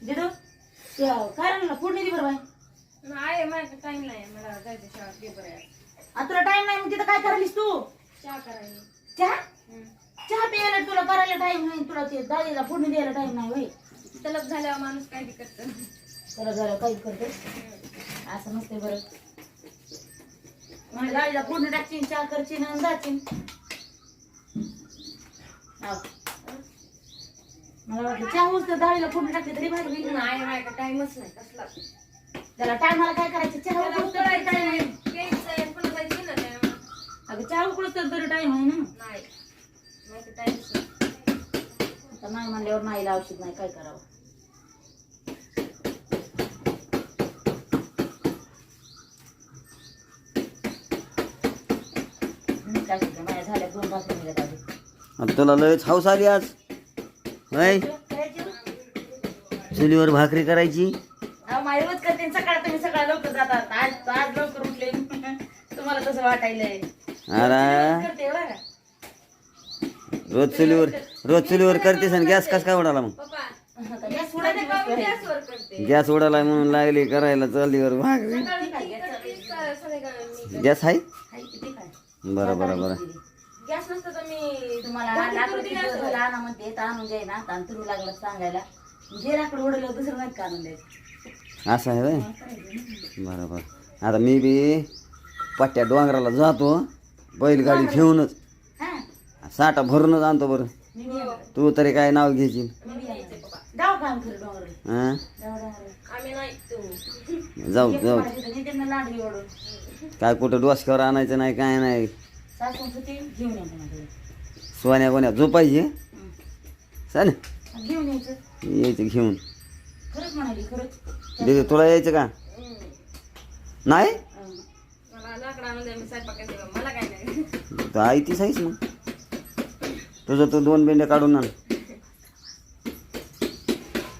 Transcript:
दिदू काय राहिलं फोडणी दे बरं बाई. नाही माझ्या टाइम नाही मला जायचं शाळेत पेपर आहे. आता तुला टाइम नाही मग तिथं काय करायलीस तू? चहा करायला. चहा चहा प्यायला तुला करायला टाइम नाही, तुला ते दादीला फोडणी द्यायला टाइम नाही होय. तलब झाल्यावर माणूस काय बी करतं. त्याला जरा काही करते असं नसते बरं. मग गाडीला फोडणी टाकशील, चहा करशील आणि जाशील. मला वाटलं चहा उचल डाळीला फोडणी टाकली तरी बाहेर गेली. नाही माझ्या टाइमच नाही कसला. त्याला टायमाला काय करायचं? चहा उकळूच तर टाइम आहे. अगं चहा उकळूच तर टाइम आहे ना. नाही माझ्या टाइमच नाही. आता नाही म्हणल्यावर नाही औषध नाही काय करावं. माझ्या झाल्या 2 भाकरी मिळत आधी. तुला लयच हौस आली आज नाही? चुलीवर भाकरी करायची. माझी रोज करते सकाळ, तुम्ही सकाळ लवकर जातात. आज आज लवकर उठले तुम्हाला तसं वाटायलंय. अरे करते बरं. रोज चुलीवर करतेस आणि गॅस कस काय उडाला मग? पप्पा आता गॅस सोडायची गोष्ट आहे. गॅसवर करते. गॅस उडाला म्हणून लागली करायला चुलीवर भाकरी. गॅस आहे? हाय किती काय? बरं बरं बरं. गॅस नसतं तर मी तुम्हाला लाकडं किती दिवस झालं आणा म्हणते तर आणून जाईना. आणि तुम्ही लागला सांगायला जे लाकडं उडलं दुसरं नाही का आणून द्यायचं. असं आहे होय. बरं बरं. आता मी बी पट्ट्या डोंगराला जातो बैलगाडी घेऊनच, हा साठा भरूनच आणतो. बरं मी बी येणार. तू तरी काय नाव घ्यायची? मी बी येणार. जाऊ का आम्ही खरं डोंगराला? हां जाऊ डोंगराला. आम्ही नाही तू जाऊ जाऊ. त्यांना लांडगी ओढून काय कुठं डोसक्यावर आणायचं नाही काय नाही. सासून सुटी घेऊन येतो माझ्याकडे. सोन्या कोण्या झोपायची चाल घेऊन यायचं. यायचं घेऊन. खरंच म्हणाली खरंच. दीदी तुला यायचं का नाही? मला लाकडा आणून द्या मी स्वयंपाकाचे मला काय नाही. तर आई ती साईच मग तुझं तू 2 बेंड्या काढून आण.